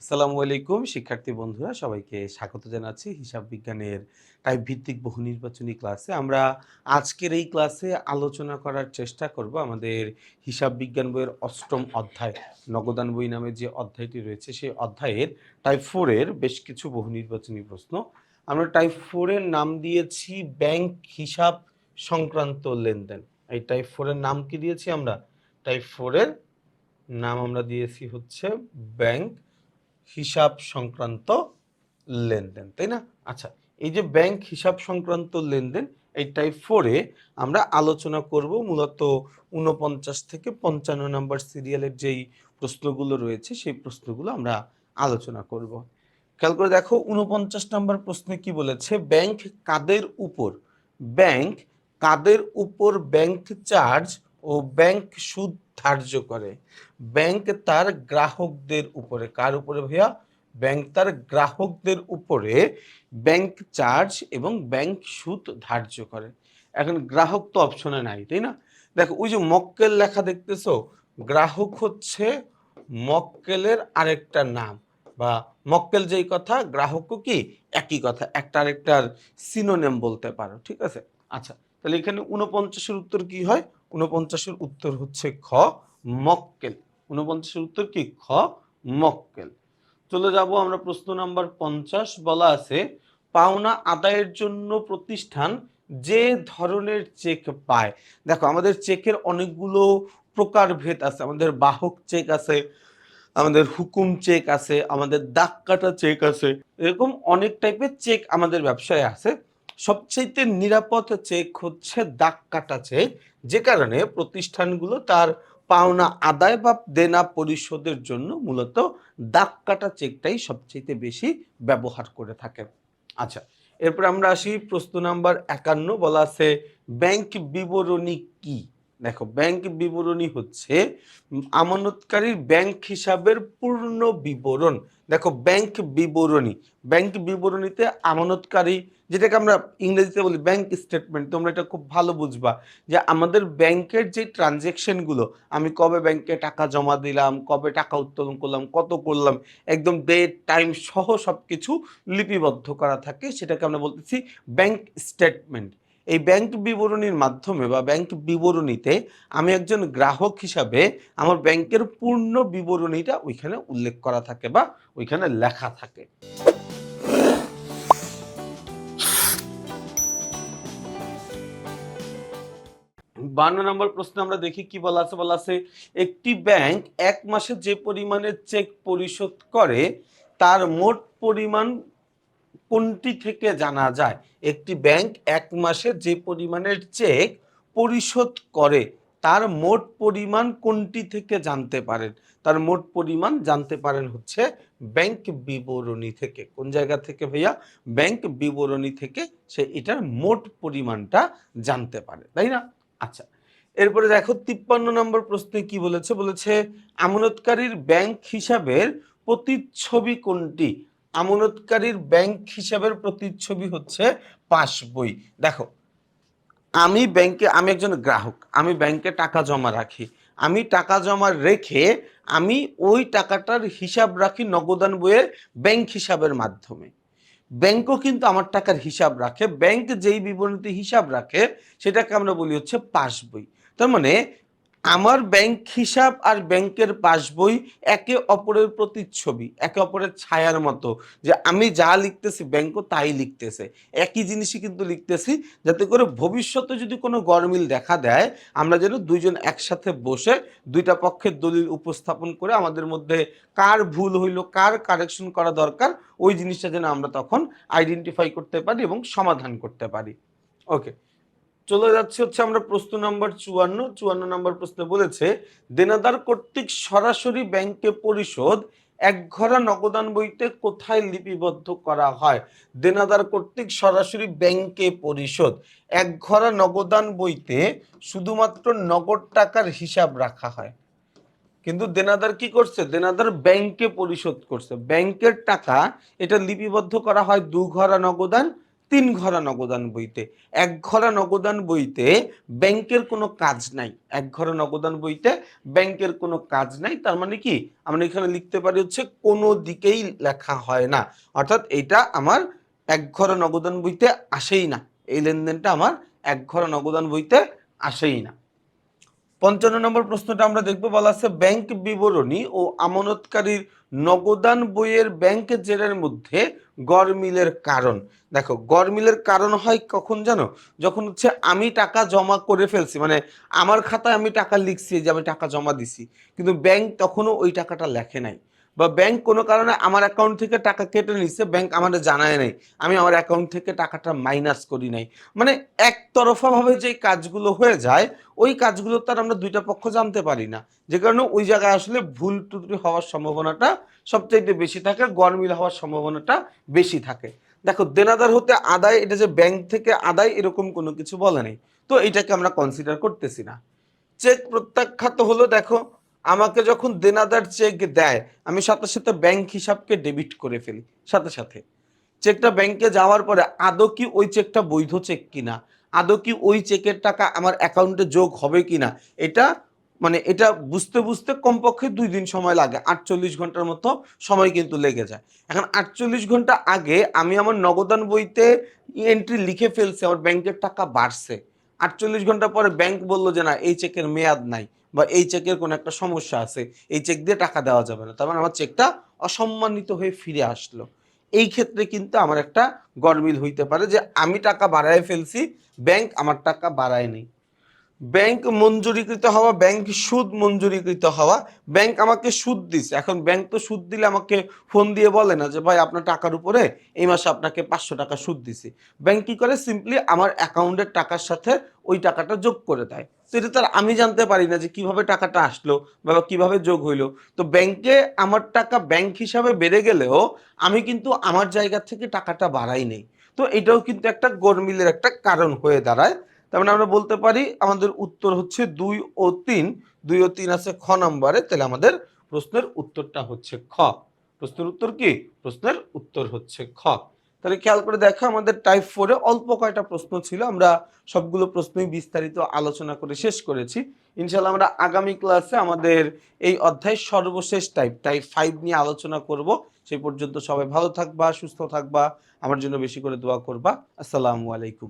আসসালামু আলাইকুম শিক্ষার্থী বন্ধুরা, সবাইকে স্বাগত জানাচ্ছি হিসাব বিজ্ঞানের টাইপ ভিত্তিক বহু নির্বাচনী ক্লাসে। আমরা আজকের এই ক্লাসে আলোচনা করার চেষ্টা করব আমাদের হিসাব বিজ্ঞান বইয়ের অষ্টম অধ্যায় নগদান বই নামে যে অধ্যায়টি রয়েছে সেই অধ্যায়ের টাইপ 4 এর বেশ কিছু বহু নির্বাচনী প্রশ্ন। আমরা টাইপ 4 এর নাম দিয়েছি ব্যাংক হিসাব সংক্রান্ত লেনদেন। এই টাইপ 4 এর নাম কি দিয়েছি আমরা? টাইপ 4 এর নাম আমরা দিয়েছি হচ্ছে ব্যাংক হিসাব সংক্রান্ত লেনদেন, তাই না? আচ্ছা, এই যে ব্যাংক হিসাব সংক্রান্ত লেনদেন, এই টাইপ 4 এ আমরা আলোচনা করব মূলত 49 থেকে 55 নাম্বার সিরিয়ালের যেই প্রশ্নগুলো রয়েছে সেই প্রশ্নগুলো আমরা আলোচনা করব। খেয়াল করে দেখো 49 নাম্বার প্রশ্নে কি বলেছে, ব্যাংক কাদের উপর ব্যাংক কাদের উপর ব্যাংক চার্জ ও ব্যাংক সুদ ধার্য করে? ব্যাংক তার গ্রাহকদের উপরে। কার উপরে ভাইয়া? ব্যাংক তার গ্রাহকদের উপরে ব্যাংক চার্জ এবং ব্যাংক সুদ ধার্য করে। এখন গ্রাহক তো অপশনে নাই, তাই না? দেখো ওই যে মক্কেল লেখা দেখতেছো, গ্রাহক হচ্ছে মক্কেলের আরেকটা নাম, বা মক্কেল যেই কথা গ্রাহকও কি একই কথা, একটা আরেকটার সিনোনিম বলতে পারো, ঠিক আছে? আচ্ছা, তাহলে এখানে 49-এর উত্তর কি হয়? 49-এর উত্তর হচ্ছে খ, মক্কেল। 49-এর উত্তর কি? খ, মক্কেল। চলে যাব আমরা প্রশ্ন নাম্বার 50। বলা আছে পাওনা আদায়ের জন্য প্রতিষ্ঠান যে ধরনের চেক পায়। দেখো আমাদের চেকের অনেকগুলো প্রকারভেদ আছে। আমাদের বাহক চেক আছে, আমাদের হুকুম চেক আছে, আমাদের দাগ কাটা চেক আছে, এরকম অনেক টাইপের চেক আমাদের ব্যবসায় আছে। সবচেয়ে নিরাপদ চেক হচ্ছে দাগ কাটা চেক, যে কারণে প্রতিষ্ঠানগুলো তার পাওনা আদায় বা দেনা পরিশোধের জন্য মূলত দাগ কাটা চেকটাই সবচেয়ে বেশি ব্যবহার করে থাকে। আচ্ছা, এরপর আমরা আসি প্রশ্ন নাম্বার 51। বলা আছে ব্যাংক বিবরণী কি? দেখো ব্যাংক বিবরণী হচ্ছে আমানতকারীর ব্যাংক হিসাবের পূর্ণ বিবরণ। দেখো ব্যাংক বিবরণী, ব্যাংক বিবরণীতে আমানতকারী, যেটাকে আমরা ইংরেজিতে বলি ব্যাংক স্টেটমেন্ট, তোমরা এটা খুব ভালো বুঝবা যে আমাদের ব্যাংকের যে ট্রানজেকশনগুলো, আমি কবে ব্যাংকে টাকা জমা দিলাম, কবে টাকা উত্তোলন করলাম, কত করলাম, একদম ডেট টাইম সহ সবকিছু লিপিবদ্ধ করা থাকে, সেটাকে আমরা বলতেছি ব্যাংক স্টেটমেন্ট। এই ব্যাংক বিবরণীর মাধ্যমে বা ব্যাংক বিবরণীতে আমি একজন গ্রাহক হিসাবে আমার ব্যাংকের পূর্ণ বিবরণীটা ওইখানে উল্লেখ করা থাকে বা ওইখানে লেখা থাকে। 52 নম্বর প্রশ্ন আমরা দেখি কি বলা আছে। বলা আছে একটি ব্যাংক এক মাসে যে পরিমাণের চেক পরিশোধ করে তার মোট পরিমাণ কোনটি থেকে জানা যায়? একটি ব্যাংক এক মাসে যে পরিমাণের চেক পরিশোধ করে তার মোট পরিমাণ কোনটি থেকে জানতে পারেন? তার মোট পরিমাণ জানতে পারেন হচ্ছে ব্যাংক বিবরণী থেকে। কোন জায়গা থেকে ভাইয়া? ব্যাংক বিবরণী থেকে সে এটার মোট পরিমাণটা জানতে পারে, তাই না? আচ্ছা, এরপরে দেখো 53 নম্বর প্রশ্নে কি বলেছে। বলেছে আমানতকারীর ব্যাংক হিসাবের প্রতিচ্ছবি কোনটি? আমানতকারীর ব্যাংক হিসাবের প্রতিচ্ছবি হচ্ছে পাসবই। দেখো আমি একজন গ্রাহক, আমি ব্যাংকে টাকা জমা রাখি, আমি টাকা জমা রেখে আমি ওই টাকাটার হিসাব রাখি নগদান বইয়ের ব্যাংক হিসাবের মাধ্যমে। ব্যাংকও কিন্তু আমার টাকার হিসাব রাখে, ব্যাংক যেই বিবরণীতে হিসাব রাখে সেটাকে আমরা বলি হচ্ছে পাসবই। তার মানে আমার ব্যাংক হিসাব আর ব্যাংকের পাসবই একে অপরের প্রতিচ্ছবি, একে অপরের ছায়ার মতো, যে আমি যা লিখতেছি ব্যাংকও তাই লিখতেছে, একই জিনিসই কিন্তু লিখতেছি, যাতে করে ভবিষ্যতে যদি কোনো গরমিল দেখা দেয় আমরা যেন দুইজন একসাথে বসে দুইটা পক্ষের দলিল উপস্থাপন করে আমাদের মধ্যে কার ভুল হইল, কার কারেকশন করা দরকার, ওই জিনিসটা যেন আমরা তখন আইডেন্টিফাই করতে পারি এবং সমাধান করতে পারি। ওকে, চলে যাচ্ছে হচ্ছে আমরা প্রশ্ন নাম্বার 54 নম্বর প্রশ্নে বলেছে দেনাদার কর্তৃক সরাসরি ব্যাংকে পরিশোধ একঘরা নগদান বইতে কোথায় লিপিবদ্ধ করা হয়? দেনাদার কর্তৃক সরাসরি ব্যাংকে পরিশোধ একঘরা নগদান বইতে শুধুমাত্র নগদ টাকার হিসাব রাখা হয়, কিন্তু দেনাদার কি করছে? দেনাদার ব্যাংকে পরিশোধ করছে, ব্যাংকের টাকা, এটা লিপিবদ্ধ করা হয় দুঘরা নগদান 3 ঘরা নগদান বইতে। 1 ঘরা নগদান বইতে ব্যাংকের কোনো কাজ নাই। 1 ঘরা নগদান বইতে ব্যাংকের কোনো কাজ নাই। তার মানে কি? আমরা এখানে লিখতে পারি হচ্ছে কোনো দিকেই লেখা হয় না। অর্থাৎ এইটা আমার 1 ঘরা নগদান বইতে আসেই না। এই লেনদেনটা আমার 1 ঘরা নগদান বইতে আসেই না। ৫৫ নম্বর প্রশ্নটা আমরা দেখব, বলা আছে ব্যাংক বিবরণী ও আমানতকারীর নগদান বইয়ের ব্যাংক জেরের মধ্যে গড়মিলের কারণ। দেখো, গড়মিলের কারণ হয় কখন জানো? যখন হচ্ছে আমি টাকা জমা করে ফেলছি, মানে আমার খাতায় আমি টাকা লিখছি যে আমি টাকা জমা দিছি, কিন্তু ব্যাংক তখনও ওই টাকাটা লেখে নাই, বা ব্যাংক কোনো কারণে আমার অ্যাকাউন্ট থেকে টাকা কেটে নিচ্ছে, ব্যাংক আমাদের জানায় নাই, আমি আমার অ্যাকাউন্ট থেকে টাকাটা মাইনাস করি নাই। মানে একতরফাভাবে যেই কাজগুলো হয়ে যায়, ওই কাজগুলো তার আমরা দুইটা পক্ষ জানতে পারি না, যে কারণে ওই জায়গায় আসলে ভুল ত্রুটি হওয়ার সম্ভাবনাটা সবচাইতে বেশি থাকে, গড়মিল হওয়ার সম্ভাবনাটা বেশি থাকে। দেখো, দেনাদার হতে আদায়, এটা যে ব্যাংক থেকে আদায় এরকম কোনো কিছু বলে নেই, তো এটাকে আমরা কনসিডার করতেছি না। চেক প্রত্যাখ্যাত হলো, দেখো আমাকে যখন দেনাদার চেক দেয়, আমি সাথে সাথে ব্যাংক হিসাবকে ডেবিট করে ফেলি সাথে সাথে। চেকটা ব্যাংকে যাওয়ার পরে আদৌ কি ওই চেকটা বৈধ চেক কিনা, আদৌ কি ওই চেকের টাকা আমার অ্যাকাউন্টে যোগ হবে কিনা, এটা মানে এটা বুঝতে বুঝতে কমপক্ষে 2 দিন সময় লাগে, 48 ঘন্টার মতো সময় কিন্তু লেগে যায়। এখন 48 ঘন্টা আগে আমি আমার নগদান বইতে এন্ট্রি লিখে ফেলছি আমার ব্যাংকের টাকা বাড়ছে, 48 ঘন্টা পরে ব্যাংক বলল যে না, এই চেকের মেয়াদ নাই, বা এই চেকের কোনো একটা সমস্যা আছে, এই চেক দিয়ে টাকা দেওয়া যাবে না, তার মানে আমার চেকটা অসম্মানিত হয়ে ফিরে আসলো। এই ক্ষেত্রে কিন্তু আমার একটা গরমিল হইতে পারে যে আমি টাকা বাড়ায় ফেলছি, ব্যাংক আমার টাকা বাড়ায় নেই। ব্যাংক মঞ্জুরিকৃত হওয়া, ব্যাংক সুদ মঞ্জুরিকৃত হওয়া, ব্যাংক আমাকে সুদ দিছে। এখন ব্যাংক তো সুদ দিলে আমাকে ফোন দিয়ে বলে না যে ভাই আপনার টাকার উপরে এই মাসে আপনাকে ৫০০ টাকা সুদ দিছি। ব্যাংক কি করে? সিম্পলি আমার অ্যাকাউন্টের টাকার সাথে ওই টাকাটা যোগ করে দেয়। তো এটা তো আর আমি জানতে পারি না যে কিভাবে টাকাটা আসলো বা কিভাবে যোগ হইলো। তো ব্যাংকে আমার টাকা ব্যাংক হিসাবে বেড়ে গেলেও আমি কিন্তু আমার জায়গা থেকে টাকাটা বাড়াই নেই। তো এটাও কিন্তু একটা গরমিলের একটা কারণ হয়ে দাঁড়ায়। তার মানে আমরা বলতে পারি আমাদের উত্তর হচ্ছে ২ ও ৩। ২ ও ৩ আছে খ নম্বরে। তাহলে আমাদের প্রশ্নের উত্তরটা হচ্ছে খ। প্রশ্নের উত্তর কি? প্রশ্নের উত্তর হচ্ছে খ। তাহলে খেয়াল করে দেখো, আমাদের টাইপ 4 এ অল্প কয়টা প্রশ্ন ছিল। আমরা সবগুলো প্রশ্নই বিস্তারিত আলোচনা করে শেষ করেছি। ইনশাআল্লাহ আমরা আগামী ক্লাসে আমাদের এই অধ্যায়ের সর্বশেষ টাইপ 5 নিয়ে আলোচনা করব। সেই পর্যন্ত সবাই ভালো থাকবা, সুস্থ থাকবা। আমার জন্য বেশি করে দোয়া করবা। আসসালামু আলাইকুম।